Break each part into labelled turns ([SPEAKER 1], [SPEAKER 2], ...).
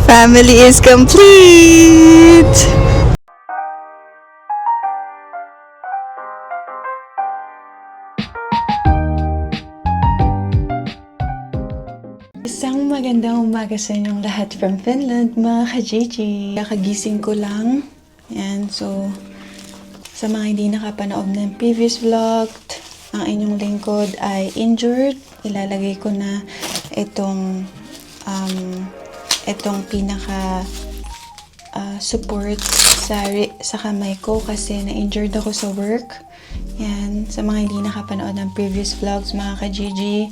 [SPEAKER 1] Family is complete! Isang magandang umaga sa inyong lahat from Finland, mga ka-Gigi. Kakagising ko lang. Yan, so, sa mga hindi nakapanood ng previous vlog, ang inyong lingkod ay injured. Ilalagay ko na itong pinaka support sa kamay ko kasi na-injured ako sa work. Yan, sa mga hindi nakapanood ng previous vlogs, mga ka-Gigi,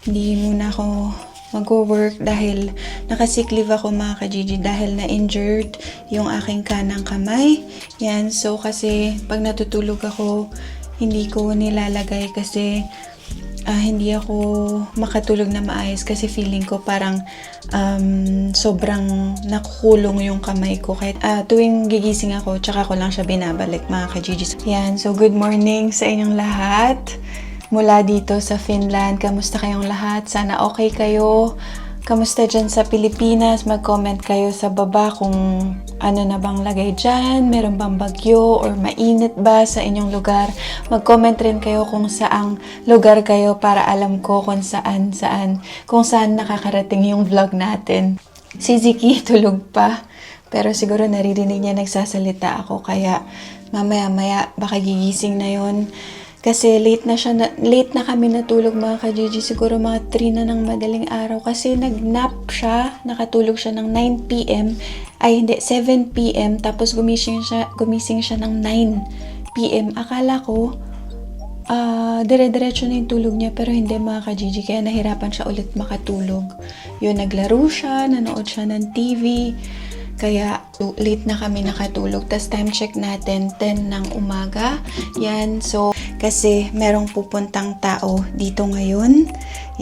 [SPEAKER 1] hindi muna ako mag-work dahil nakasick leave ako, mga ka-Gigi, dahil na-injured yung aking kanang kamay. Yan, so kasi pag natutulog ako, hindi ko nilalagay kasi hindi ako makatulog na maayos kasi feeling ko parang sobrang nakukulong yung kamay ko. Kahit tuwing gigising ako, tsaka ko lang siya binabalik, mga ka-Gigi. Yan, so good morning sa inyong lahat. Mula dito sa Finland, kamusta kayong lahat? Sana okay kayo. Kamusta dyan sa Pilipinas? Mag-comment kayo sa baba kung ano na bang lagay dyan. Meron bang bagyo or mainit ba sa inyong lugar? Mag-comment rin kayo kung saang lugar kayo para alam ko kung saan nakakarating yung vlog natin. Si Ziki tulog pa, pero siguro naririnig niya nagsasalita ako, kaya mamaya-maya baka gigising na yon. Kasi late na kami natulog, mga ka-Gigi. Siguro mga 3 na ng madaling araw. Kasi nag-nap siya. Nakatulog siya ng 9 p.m. Ay, hindi, 7 p.m. Tapos gumising siya ng 9 p.m. Akala ko, dire-diretso na yung tulog niya. Pero hindi, mga ka-Gigi. Kaya nahirapan siya ulit makatulog. Yun, naglaro siya, nanood siya ng TV. Kaya late na kami nakatulog. Tapos time check natin, 10 ng umaga. Yan, so kasi merong pupuntang tao dito ngayon.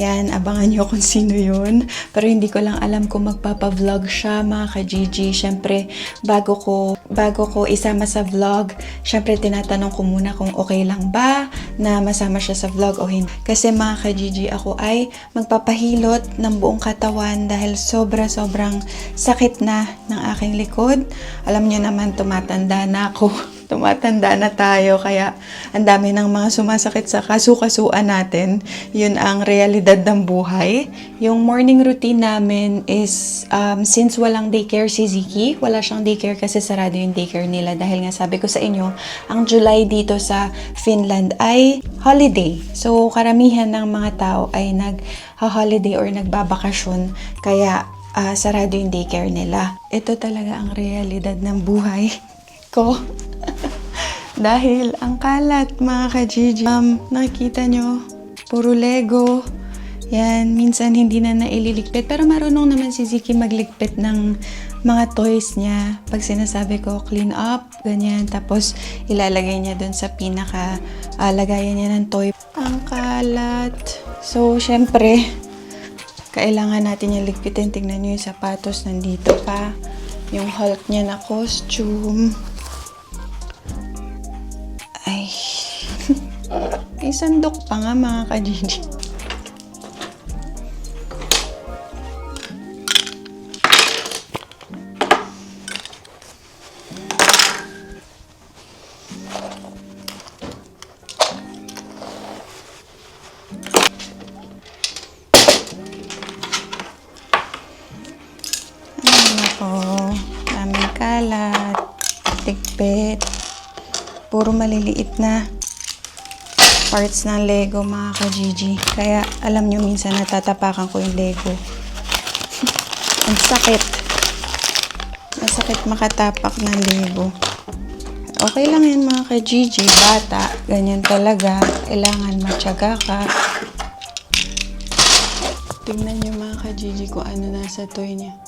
[SPEAKER 1] Yan, abangan nyo kung sino yun. Pero hindi ko lang alam kung magpapa-vlog siya, mga ka-Gigi. Siyempre, bago ko isama sa vlog, siyempre tinatanong ko muna kung okay lang ba na masama siya sa vlog o hindi. Kasi, mga ka-Gigi, ako ay magpapahilot ng buong katawan dahil sobrang sakit na ng aking likod. Alam niyo naman, tumatanda na ako. Tumatanda na tayo, kaya ang dami ng mga sumasakit sa kasukasuan natin. Yun ang realidad ng buhay. Yung morning routine namin is, since walang daycare si Ziki, wala siyang daycare kasi sarado yung daycare nila. Dahil nga sabi ko sa inyo, ang July dito sa Finland ay holiday. So, karamihan ng mga tao ay nag-holiday or nagbabakasyon. Kaya, sarado yung daycare nila. Ito talaga ang realidad ng buhay ko. Dahil ang kalat, mga ka-Gigi. Nakikita nyo, puro Lego. Yan, minsan hindi na naililigpit. Pero marunong naman si Ziki magligpit ng mga toys niya. Pag sinasabi ko, clean up, ganyan. Tapos, ilalagay niya dun sa lagayan niya ng toy. Ang kalat. So, syempre, kailangan natin yung ligpitin. Tignan nyo yung sapatos, nandito pa. Yung Hulk niya na costume. Ay, may sandok pa nga, mga ka-Gigi. Ano po, daming kalat, tikpit. Puro maliliit na parts ng Lego, mga ka-Gigi. Kaya alam nyo, minsan natatapakan ko yung Lego. Ang sakit. Masakit makatapak ng Lego. Okay lang yan, mga ka-Gigi. Bata, ganyan talaga. Kailangan matyaga ka. Tingnan nyo, mga ka-Gigi, kung ano nasa toy niya.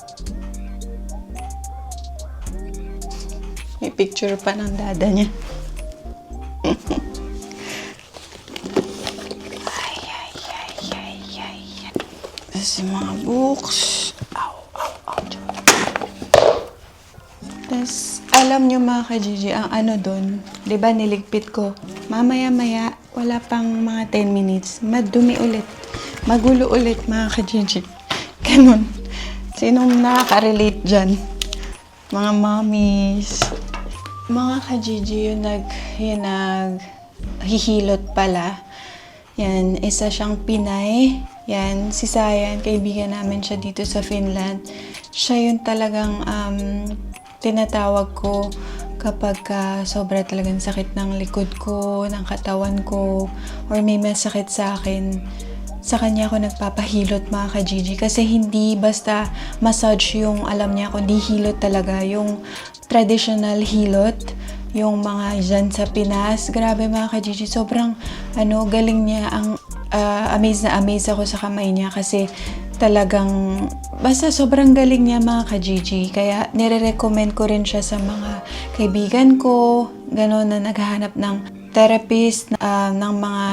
[SPEAKER 1] May picture pa ng dada niya. Tapos yung mga books. Tapos, alam nyo, mga ka-Gigi, ang ano dun, di ba niligpit ko? Mamaya-maya, wala pang mga 10 minutes, madumi ulit. Magulo ulit, mga ka-Gigi. Ganun. Sinong nakaka-relate dyan? Mga mommies. Mga ka-Gigi, yung naghihilot pala. Yan, isa siyang Pinay. Yan, si Sayan, kaibigan namin siya dito sa Finland. Siya yung talagang tinatawag ko kapag sobra talagang sakit ng likod ko, ng katawan ko, or may masakit sa akin. Sa kanya ako nagpapahilot, mga ka-Gigi, kasi hindi basta massage yung alam niya, kundi hilot talaga, yung traditional hilot, yung mga dyan sa Pinas. Grabe, mga ka-Gigi, sobrang galing niya. Ang amaze na amaze ako sa kamay niya kasi talagang basta sobrang galing niya, mga ka-Gigi. Kaya nire-recommend ko rin siya sa mga kaibigan ko, gano'n, na naghahanap ng therapist, ng mga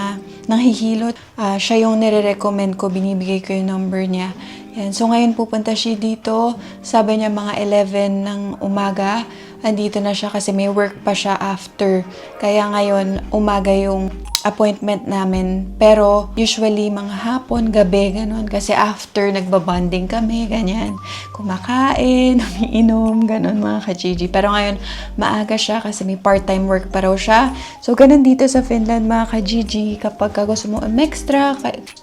[SPEAKER 1] nanghihilot. Siya yung nire-recommend ko, binibigay ko yung number niya. Yan. So ngayon pupunta siya dito, sabi niya mga 11 ng umaga, andito na siya kasi may work pa siya after. Kaya ngayon, umaga yung appointment namin. Pero usually mga hapon, gabi, ganun. Kasi after, nagbabonding kami, ganyan. Kumakain, umiinom, ganun, mga ka-Gigi. Pero ngayon, maaga siya kasi may part-time work pa raw siya. So ganun dito sa Finland, mga ka-Gigi. Kapag gusto mo extra,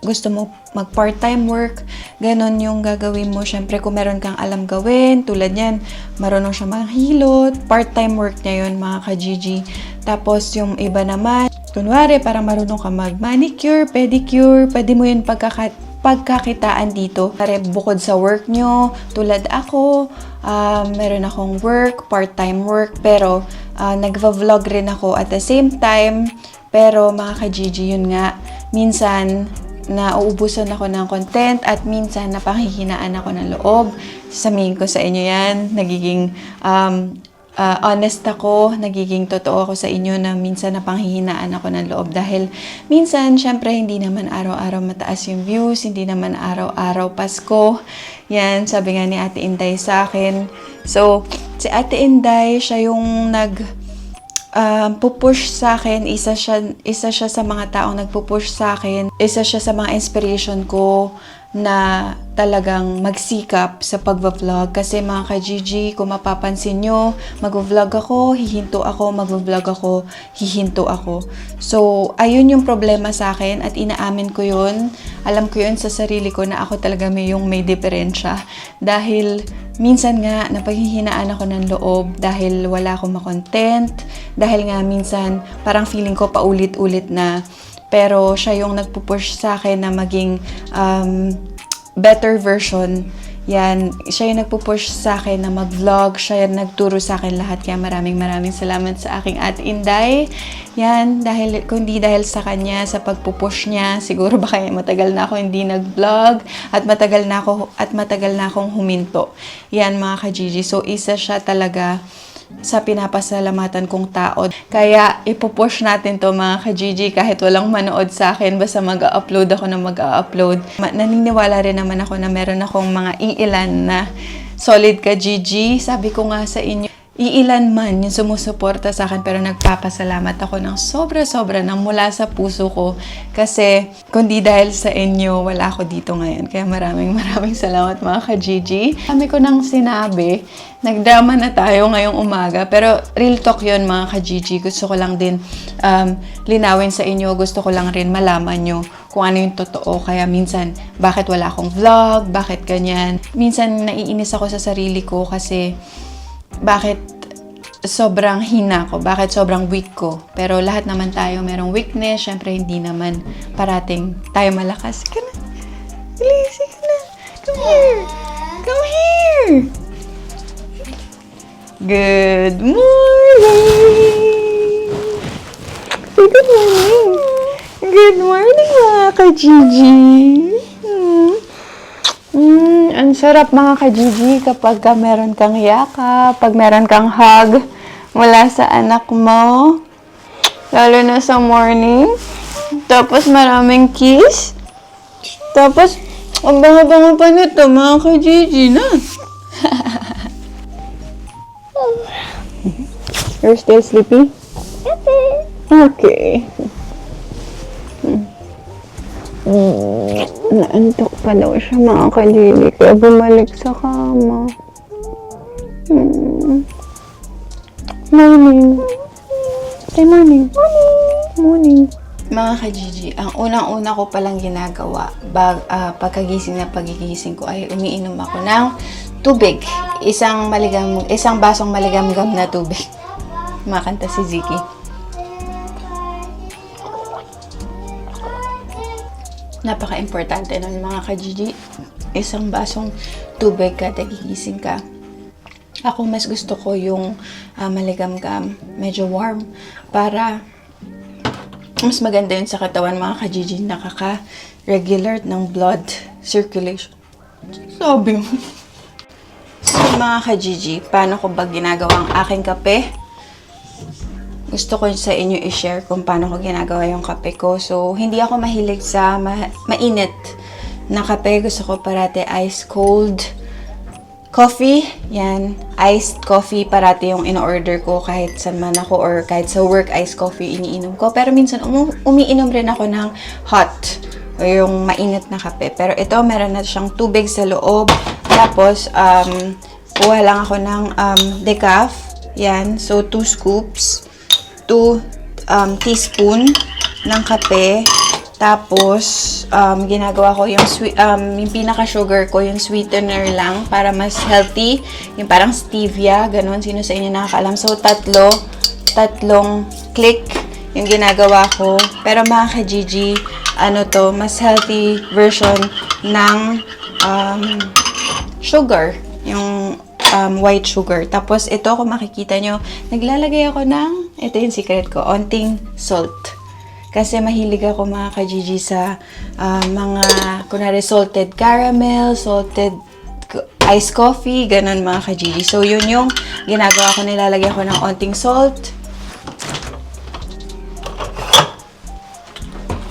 [SPEAKER 1] gusto mo mag-part-time work, ganun yung gagawin mo. Siyempre, kung meron kang alam gawin, tulad yan, marunong siya manghilot, part-time work niya yun, mga ka-Gigi. Tapos yung iba naman, kunwari, parang marunong ka mag-manicure, pedicure, pwede mo yun pagkakitaan dito. Pare, bukod sa work nyo, tulad ako, meron akong work, part-time work, pero nagva-vlog rin ako at the same time. Pero mga ka-Gigi, yun nga, minsan nauubusan ako ng content at minsan napanghihinaan ako ng loob. Sasabihin ko sa inyo yan, nagiging honest ako, nagiging totoo ako sa inyo na minsan napanghihinaan ako ng loob dahil minsan, syempre, hindi naman araw-araw mataas yung views, hindi naman araw-araw Pasko. Yan, sabi nga ni Ate Inday sa akin. So, si Ate Inday, siya yung pupush sa akin, isa siya sa mga taong nagpupush sa akin, isa siya sa mga inspiration ko na talagang magsikap sa pagva-vlog. Kasi mga ka-Gigi, kung mapapansin nyo, mag-vlog ako, hihinto ako, mag-vlog ako, hihinto ako. So, ayun yung problema sa akin at inaamin ko yun. Alam ko yun sa sarili ko na ako talaga may diferensya. Dahil minsan nga, napaghihinaan ako ng loob dahil wala akong makontent. Dahil nga minsan, parang feeling ko paulit-ulit na. Pero siya yung nagpupush sa akin na maging better version. Yan, siya yung nagpupush sa akin na mag-vlog. Siya yung nagturo sa akin lahat. Kaya maraming salamat sa aking Ate Inday. Yan, kundi dahil sa kanya, sa pagpupush niya, siguro baka matagal na ako hindi nag-vlog at matagal na akong huminto. Yan, mga ka-Gigi. So, isa siya talaga sa pinapasalamatan kong tao. Kaya ipupush natin to, mga ka-Gigi, kahit walang manood sa akin, basta mag-upload ako na mag-upload. Naniniwala rin naman ako na meron akong mga iilan na solid ka-Gigi. Sabi ko nga sa inyo, iilan man yung sumusuporta sa akin, pero nagpapasalamat ako ng sobra-sobra ng mula sa puso ko. Kasi kundi dahil sa inyo, wala ako dito ngayon. Kaya maraming salamat, mga ka-Gigi. Kami ko nang sinabi, nagdrama na tayo ngayong umaga, pero real talk yun, mga ka-Gigi. Gusto ko lang din linawin sa inyo. Gusto ko lang rin malaman nyo kung ano yung totoo. Kaya minsan, bakit wala akong vlog? Bakit ganyan? Minsan, naiinis ako sa sarili ko kasi bakit sobrang hina ko? Bakit sobrang weak ko? Pero lahat naman tayo merong weakness. Syempre, hindi naman parating tayo malakas. Ka na. Elise, ka na. Come here. Come here. Good morning. Say good morning. Good morning, mga ka-Gigi. Ang sarap, mga ka-Gigi, kapag meron kang yakap, pag meron kang hug mula sa anak mo, lalo na sa morning. Tapos maraming kiss. Tapos, ang banga-banga pa nito, mga ka-Gigi, na. You're still sleepy? Okay. Naantok pa daw siya mga ka-Gigi, kaya bumalik sa kama. Morning. Say morning. Morning. Mga ka-Gigi, ang unang-una ko palang ginagawa pagkagising ko ay umiinom ako ng tubig. Isang basong maligam-gam na tubig. Makanta si Ziki. Napaka-importante nun mga ka-Gigi. Isang basong tubig kada gigising ka. Ako mas gusto ko yung maligam-gam, medyo warm, para mas maganda yun sa katawan mga ka-Gigi, nakaka-regulate ng blood circulation. Sabi mo. So mga ka-Gigi, paano ko ba ginagawa ang aking kape? Gusto ko sa inyo i-share kung paano ko ginagawa yung kape ko. So, hindi ako mahilig sa mainit na kape. Gusto ko parati ice cold coffee. Yan, iced coffee parati yung in-order ko kahit saan man ako or kahit sa work, iced coffee iniinom ko. Pero minsan umiinom rin ako ng hot o yung mainit na kape. Pero ito, meron na siyang tubig sa loob. Tapos, kuha lang ako ng decaf. Yan, so 2 scoops. 2 teaspoon ng kape. Tapos, ginagawa ko yung pinaka-sugar ko, yung sweetener lang para mas healthy. Yung parang stevia, ganun. Sino sa inyo nakakaalam? So, tatlong click yung ginagawa ko. Pero mga ka-Gigi, mas healthy version ng sugar. Yung white sugar. Tapos, ito, kung makikita nyo, naglalagay ako ng, ito yung secret ko, onting salt. Kasi mahilig ako mga ka-Gigi sa mga, kunwari, salted caramel, salted iced coffee, ganun mga ka-Gigi. So, yun yung ginagawa ko, nilalagay ko ng onting salt.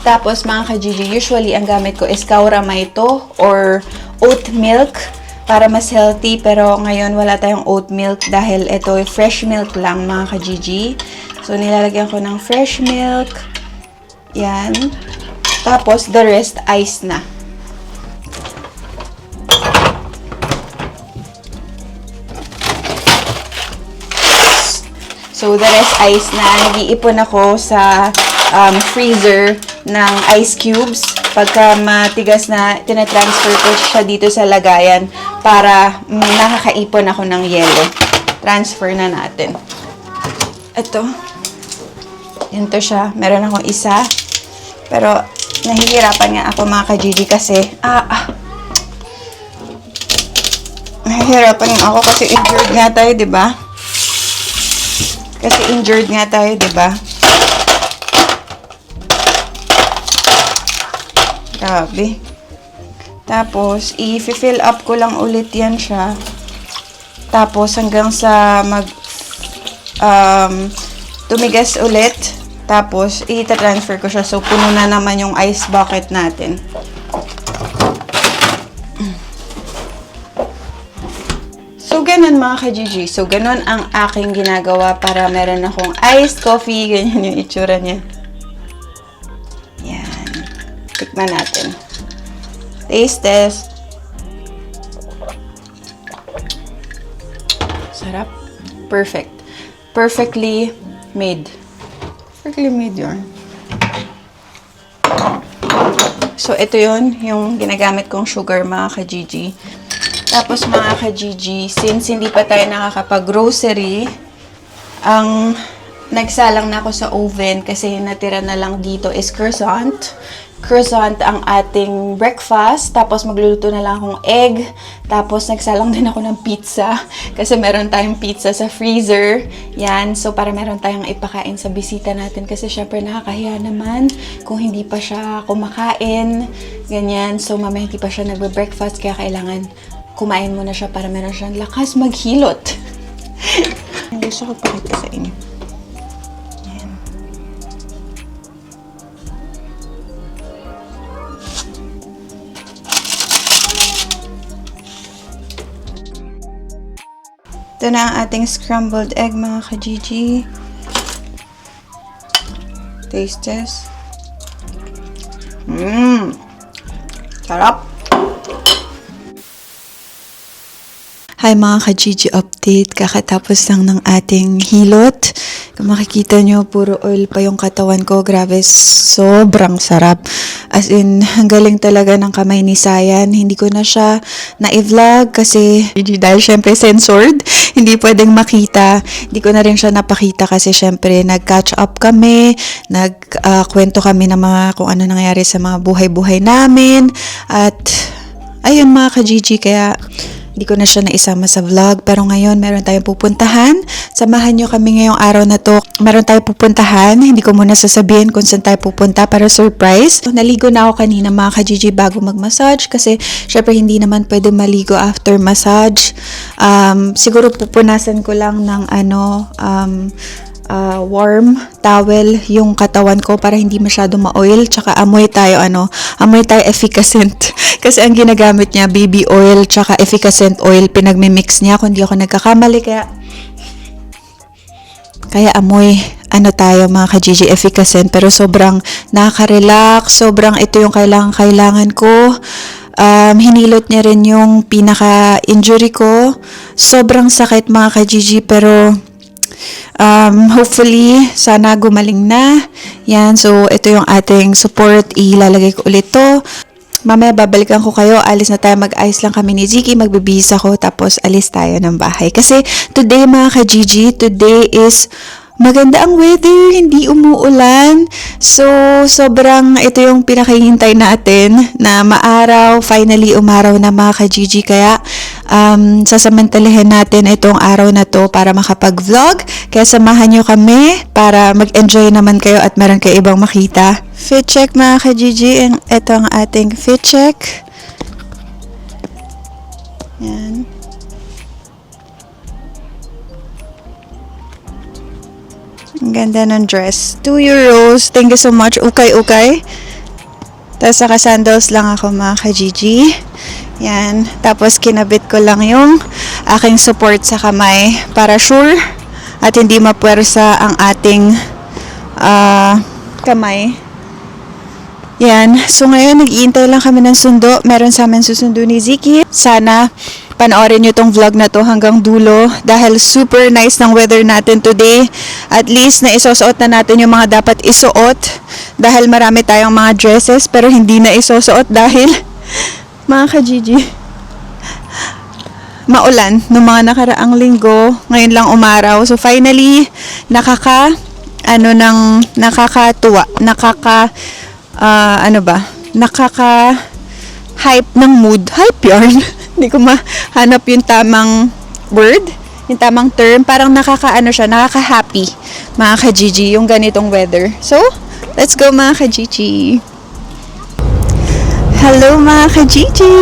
[SPEAKER 1] Tapos, mga ka-Gigi, usually, ang gamit ko is Kauramaito or oat milk para mas healthy. Pero ngayon, wala tayong oat milk dahil ito, fresh milk lang, mga ka-Gigi. So, nilalagyan ko ng fresh milk. Yan. Tapos, the rest, ice na. So, the rest, ice na. Nag-iipon ako sa freezer ng ice cubes. Pagka matigas na, tinatransfer ko siya dito sa lagayan para nakakaipon ako ng yelo. Transfer na natin. Ito. Ito siya. Meron akong isa. Pero, nahihirapan nga ako mga ka-Gigi kasi, nahihirapan nga ako kasi injured nga tayo, diba? Kasi injured nga tayo, diba? Grabe. Tapos, i-fill up ko lang ulit yan siya. Tapos, hanggang sa tumigas ulit. Tapos, i-transfer ko siya. So, puno na naman yung ice bucket natin. So, ganun mga ka-Gigi. So, ganun ang aking ginagawa para meron akong iced coffee. Ganyan yung itsura niya. Yan. Tikman natin. Taste test. Sarap. Perfect. Perfectly made. Perfectly made yun. So, ito yun, yung ginagamit kong sugar, mga ka-Gigi. Tapos, mga ka-Gigi, since hindi pa tayo nakakapag-grocery, ang nagsalang na ako sa oven kasi natira na lang dito is croissant. Croissant ang ating breakfast. Tapos, magluluto na lang akong egg. Tapos, nagsalang din ako ng pizza. Kasi meron tayong pizza sa freezer. Yan. So, para meron tayong ipakain sa bisita natin. Kasi, syempre, nakakahiya naman kung hindi pa siya kumakain. Ganyan. So, mamaya hindi pa siya nagbe-breakfast. Kaya, kailangan kumain muna siya para meron siyang lakas maghilot. Gusto ko pakita sa inyo. Ito na ang ating scrambled egg, mga ka-Gigi. Taste test. Sarap! Hi mga ka-Gigi update, kakatapos lang ng ating hilot. Kung makikita nyo, puro oil pa yung katawan ko. Grabe, sobrang sarap. As in, ang galing talaga ng kamay ni Sayan. Hindi ko na siya na-vlog kasi dahil syempre censored, hindi pwedeng makita. Hindi ko na rin siya napakita kasi syempre nag-catch up kami, nagkwento kami ng mga kung ano nangyari sa mga buhay-buhay namin. At ayun mga ka-Gigi, kaya hindi ko na siya naisama sa vlog. Pero ngayon, meron tayong pupuntahan. Samahan nyo kami ngayong araw na to. Meron tayong pupuntahan. Hindi ko muna sasabihin kung saan tayo pupunta para surprise. Naligo na ako kanina mga ka-Gigi bago mag-massage kasi syempre hindi naman pwede maligo after massage. Siguro pupunasan ko lang ng warm towel yung katawan ko para hindi masyado ma-oil. Tsaka amoy tayo efficacent. Kasi ang ginagamit niya, baby oil, tsaka efficacent oil, pinagmimix niya. Kung di ako nagkakamali, kaya amoy, tayo mga ka-Gigi, efficacent. Pero sobrang nakaka-relax, sobrang ito yung kailangan ko. Hinilot niya rin yung pinaka-injury ko. Sobrang sakit mga ka-Gigi, pero hopefully, sana gumaling na. Yan, so ito yung ating support. Ilalagay ko ulit to. Mamaya babalikan ko kayo. Alis na tayo, mag-ayos lang kami ni Ziki. Magbibihis ako, tapos alis tayo ng bahay. Kasi today mga ka-Gigi, today is maganda ang weather, hindi umuulan. So, sobrang ito yung pinakahihintay natin na maaraw, finally umaraw na mga ka-Gigi. Kaya, sasamantalahin natin itong araw na to para makapag-vlog. Kaya samahan nyo kami para mag-enjoy naman kayo at meron kayo ibang makita. Fit check mga ka-Gigi. Ito ang ating fit check. Yan. Ang ganda ng dress. 2 euros. Thank you so much. Ukay-ukay. Tapos naka-sandals lang ako mga ka-Gigi. Yan. Tapos kinabit ko lang yung aking support sa kamay para sure at hindi mapuwersa ang ating kamay. Yan. So ngayon, nag-iintay lang kami ng sundo. Meron sa amin susundo ni Ziki. Sana panoorin nyo tong vlog na to hanggang dulo dahil super nice ng weather natin today. At least na isusuot na natin yung mga dapat isuot dahil marami tayong mga dresses pero hindi na isusuot dahil mga ka-Gigi, maulan nung mga nakaraang linggo. Ngayon lang umaraw. So finally, nakakatuwa. Nakaka-hype ng mood. Hype yarn. Hindi ko mahanap yung tamang word, yung tamang term. Parang nakaka-happy, mga ka-Gigi, yung ganitong weather. So, let's go mga ka-Gigi. Hello mga ka-Gigi!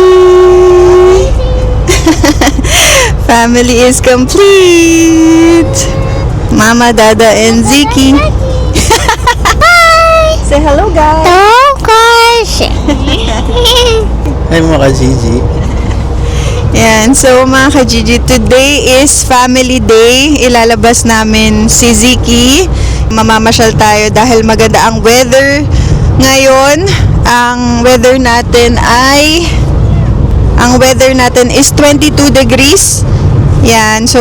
[SPEAKER 1] Family is complete! Mama, Dada, and Ziki. Say hello guys!
[SPEAKER 2] Hello guys!
[SPEAKER 3] Hi mga ka-Gigi.
[SPEAKER 1] Yan, so mga ka-Gigi, today is family day. Ilalabas namin si Ziki. Mamamasyal tayo dahil maganda ang weather. Ngayon, ang weather natin is 22 degrees. Yan, so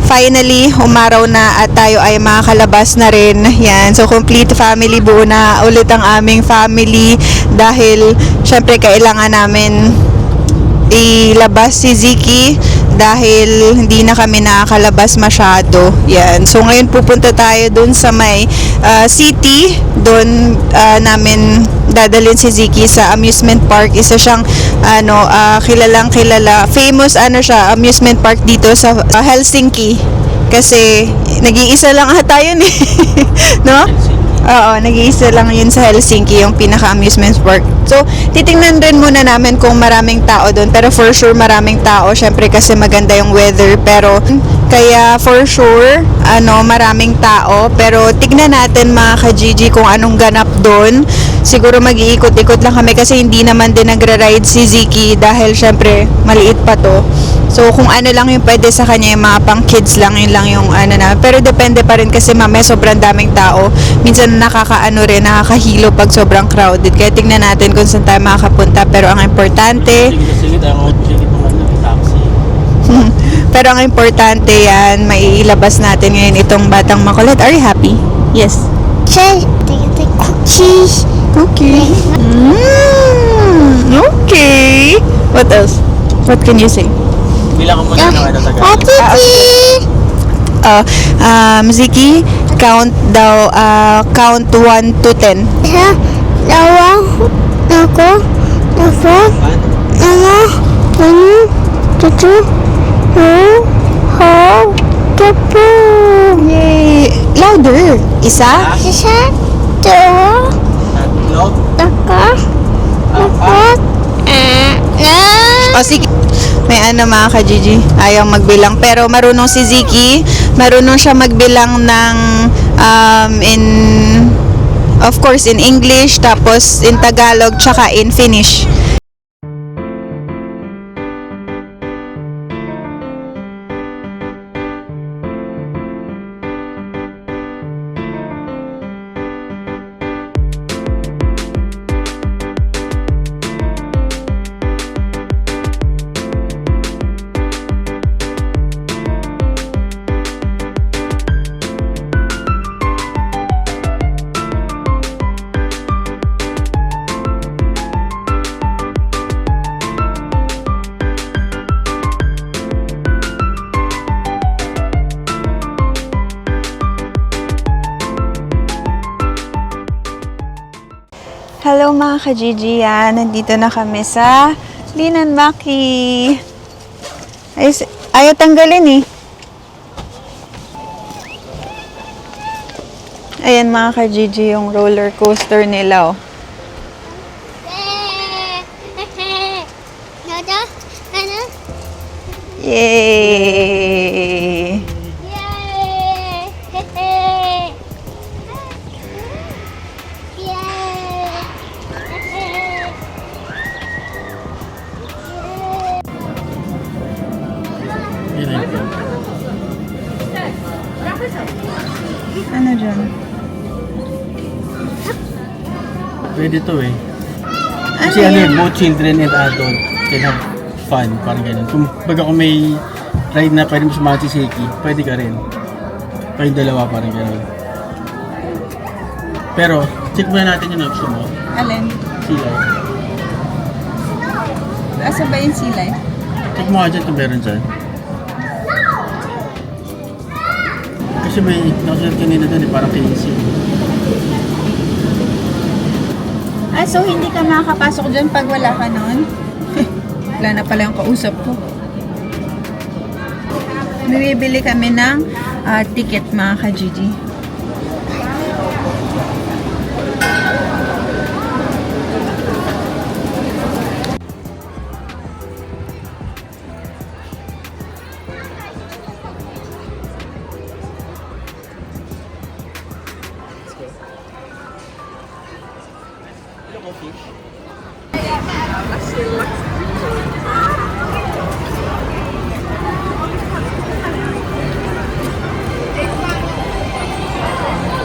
[SPEAKER 1] finally, umaraw na at tayo ay makakalabas na rin. Yan, so complete family, buo na ulit ang aming family dahil syempre kailangan namin ilabas si Ziki dahil hindi na kami nakakalabas masyado. Yan. So ngayon pupunta tayo dun sa may city. Doon namin dadalhin si Ziki sa amusement park. Isa siyang kilalang kilala. Famous amusement park dito sa Helsinki. Kasi nag-iisa lang ata yun eh. No? Oo, nag-iisa lang yun sa Helsinki, yung pinaka-amusement park. So, titingnan rin muna namin kung maraming tao doon. Pero for sure, maraming tao. Syempre kasi maganda yung weather. Pero, kaya for sure, maraming tao. Pero, tignan natin mga ka-Gigi kung anong ganap doon. Siguro mag-iikot-ikot lang kami kasi hindi naman din nagra-ride si Ziki dahil syempre, maliit pa to.
[SPEAKER 2] So, kung ano lang yung pwede sa kanya, yung mga pang kids lang, yun lang yung ano na. Pero depende pa rin kasi mamaya sobrang daming tao. Minsan nakakaano rin, nakakahilo pag sobrang crowded. Kaya tingnan natin kung saan tayo makakapunta. Pero ang importante,
[SPEAKER 3] Sige, ako sige itong taxi.
[SPEAKER 2] pero ang importante yan, maiilabas natin ngayon itong batang makulit. Are you happy? Yes.
[SPEAKER 4] Cheese.
[SPEAKER 2] Okay. Okay. What else? What can you say?
[SPEAKER 3] Bilang ko muna ng ano taga.
[SPEAKER 2] Ziki, count daw, count 1 to 10.
[SPEAKER 4] Dalawa. Ako. Dalawa. Dalawa. Ano? Tutu. Ho. Tutu.
[SPEAKER 2] Yay! Louder! Isa?
[SPEAKER 4] Isa. Dua.
[SPEAKER 3] Tatlo.
[SPEAKER 4] Taka. Apat.
[SPEAKER 2] O sige. May ano mga ka-Gigi, ayaw magbilang. Pero marunong si Ziki, marunong siya magbilang ng of course, in English, tapos in Tagalog, tsaka in Finnish. Hello mga ka-Gigi, nandito na kami sa Linan Maki. Ayaw tanggalin eh. Ayan mga ka-Gigi, yung roller coaster nila oh.
[SPEAKER 4] Nada. Ano?
[SPEAKER 2] Yay!
[SPEAKER 4] Yay!
[SPEAKER 2] Ano dyan?
[SPEAKER 3] Pwede to eh. Kasi ano yun, both children and adult can have fun, parang ganun. Kung may ride na pwede mo sumama si Seki, pwede ka rin. Kayong dalawa, parang ganun. Pero, check muna natin yung option mo.
[SPEAKER 2] Alin?
[SPEAKER 3] Sila.
[SPEAKER 2] Asa ba yung silay?
[SPEAKER 3] Check mo nga dyan kung meron dyan. Kasi may nakasunod kanina dun eh, parang KC.
[SPEAKER 2] So hindi ka makakapasok dyan pag wala ka nun? Wala na pala yung kausap ko. Bibili kami ng ticket mga ka-Gigi.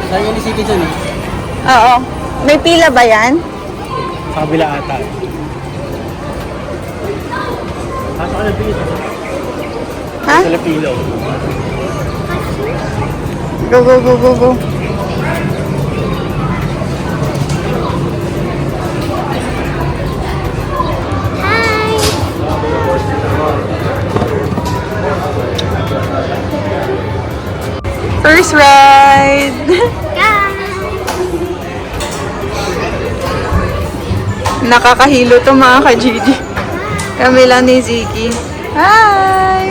[SPEAKER 3] Saan ni Seki dyan eh?
[SPEAKER 2] Oo. May pila ba yan?
[SPEAKER 3] Sa kabila ata eh. Pasok ka ng pila.
[SPEAKER 2] Ha?
[SPEAKER 3] Sa lapilo.
[SPEAKER 2] Go, go, go, go, go. First ride! Nakakahilo to mga ka-Gigi. Kami lang ni Ziki. Hi!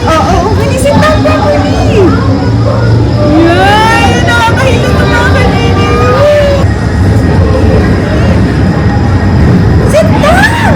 [SPEAKER 2] Oo, ganisin lang po ko ni. Yay! Nakakahilo to mga ka-Gigi. Sit down!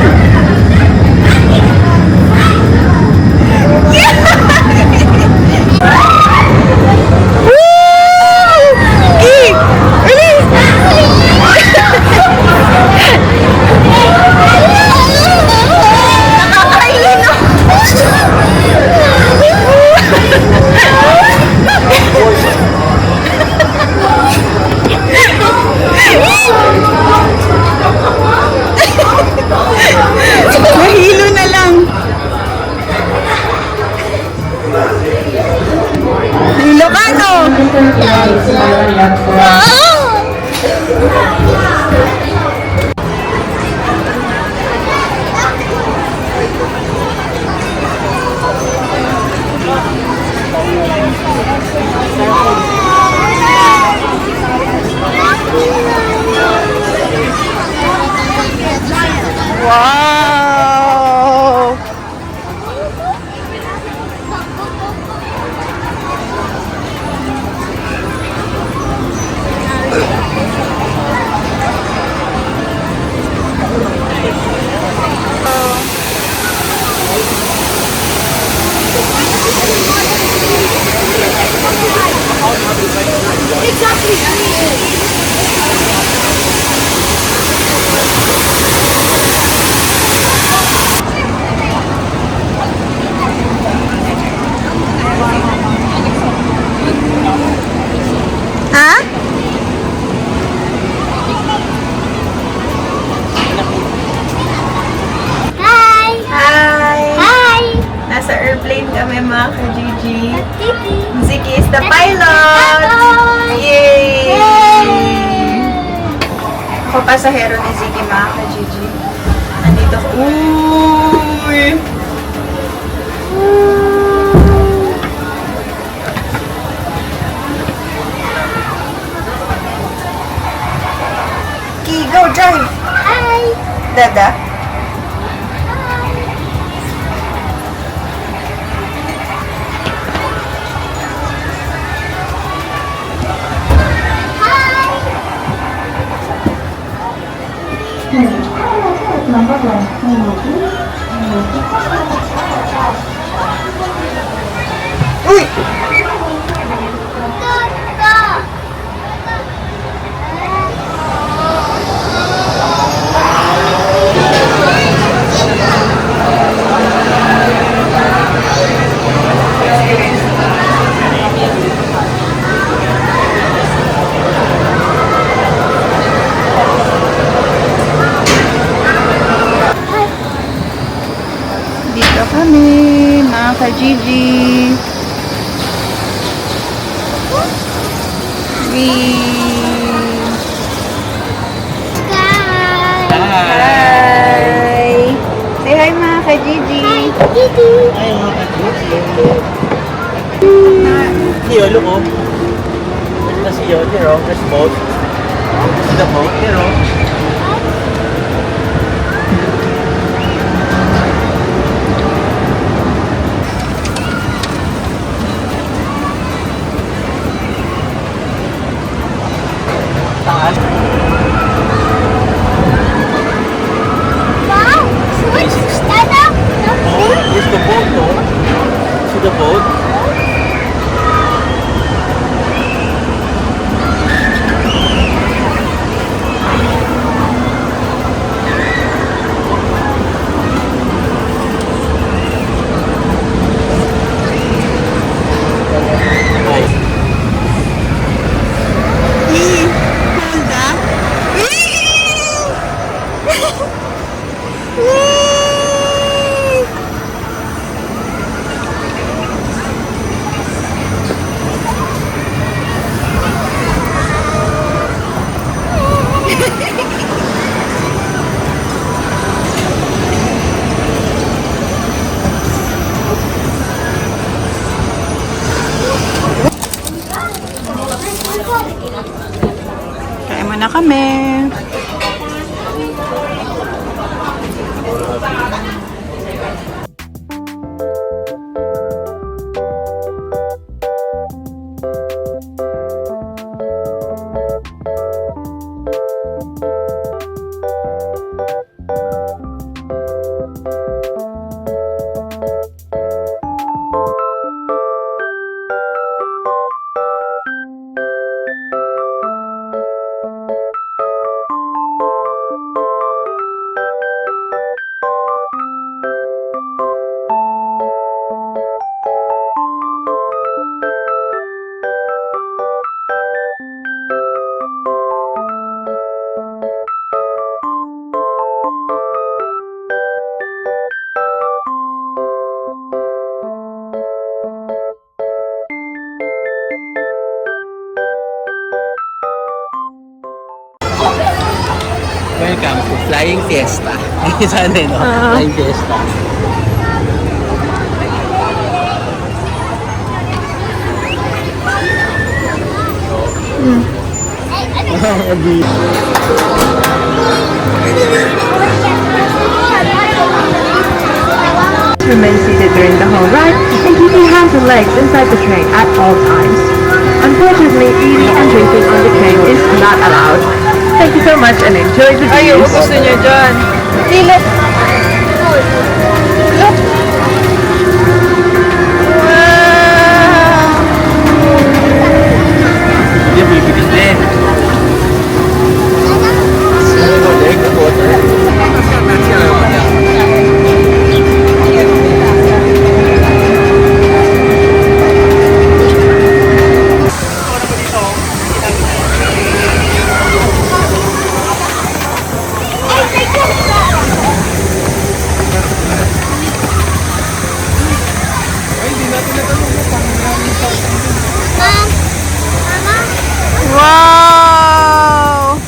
[SPEAKER 2] Ha?
[SPEAKER 4] Hi!
[SPEAKER 2] Hi!
[SPEAKER 4] Hi!
[SPEAKER 2] Nasa airplane kami mga ka-Gigi.
[SPEAKER 4] Titi!
[SPEAKER 2] Ziki is the pilot! Yay! Ako pasahero ni Ziki mga ka-Gigi. Nandito ko. Uy! Ki, go drive!
[SPEAKER 4] Hi!
[SPEAKER 2] Dada. Uy! Dito kami, mga ka-Gigi.
[SPEAKER 4] Sky!
[SPEAKER 2] Hi! Say hi mga ka-Gigi.
[SPEAKER 4] Titi!
[SPEAKER 3] Ay, mga ka-Gigi. Here, look oh. There's the sea, oh. There, oh. There's boat. See the boat? There, oh. Saan?
[SPEAKER 4] Wow! Switch! Dada!
[SPEAKER 3] Oh, there's the boat, oh. See the boat?
[SPEAKER 2] Kaya mo na kami.
[SPEAKER 3] Welcome to Flying Fiesta. Sana no? Flying Fiesta.
[SPEAKER 5] Remain seated during the whole ride and keep your hands and legs inside the train at all times. Unfortunately, eating and drinking on the train is not allowed. Thank you so much and enjoy the
[SPEAKER 2] Ay,
[SPEAKER 5] views.
[SPEAKER 2] gusto niyo dyan. Look. Look. Wow.
[SPEAKER 4] Mom. Mama.
[SPEAKER 2] Wow!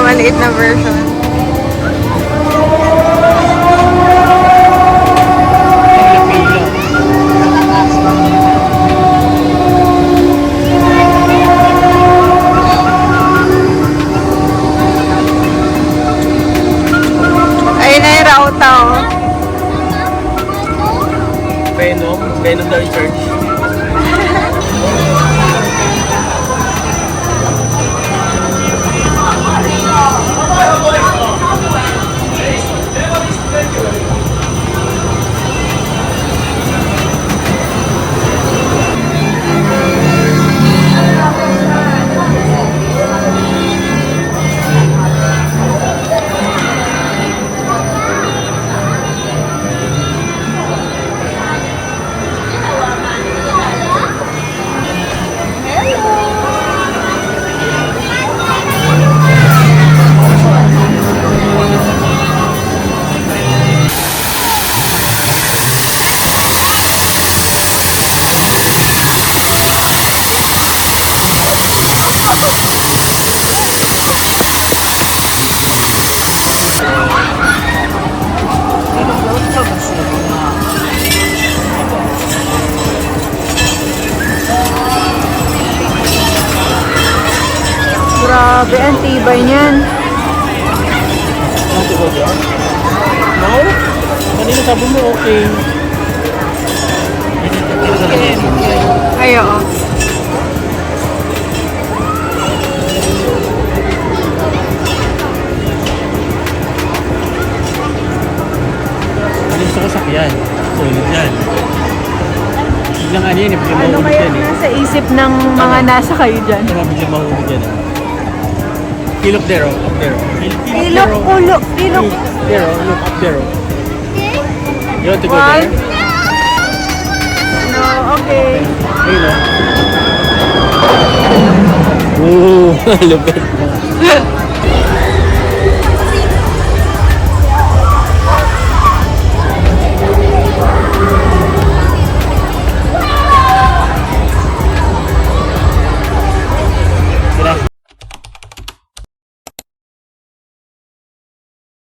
[SPEAKER 2] Maliit na version. Ayun na yung rauta, oh.
[SPEAKER 3] Venom daw yung church.
[SPEAKER 2] Grabe, ang tibay niyan.
[SPEAKER 3] No? Kanina sabi mo okay.
[SPEAKER 2] Ay, oo.
[SPEAKER 3] Ano gusto ko sakyan? Solid yan. Biglang ano yan eh, biglang
[SPEAKER 2] Ano
[SPEAKER 3] mahulog
[SPEAKER 2] kaya
[SPEAKER 3] yan eh.
[SPEAKER 2] nasa isip ng mga nasa kayo dyan?
[SPEAKER 3] Diba biglang mahulog yan eh. Feel up there, oh. Up there, oh.
[SPEAKER 2] Ilok, ulo, ilok.
[SPEAKER 3] There, oh. Look up there, oh. You want to go
[SPEAKER 2] One.
[SPEAKER 3] there?
[SPEAKER 2] No, okay.
[SPEAKER 3] Ayun, oh. Ooh, lupit.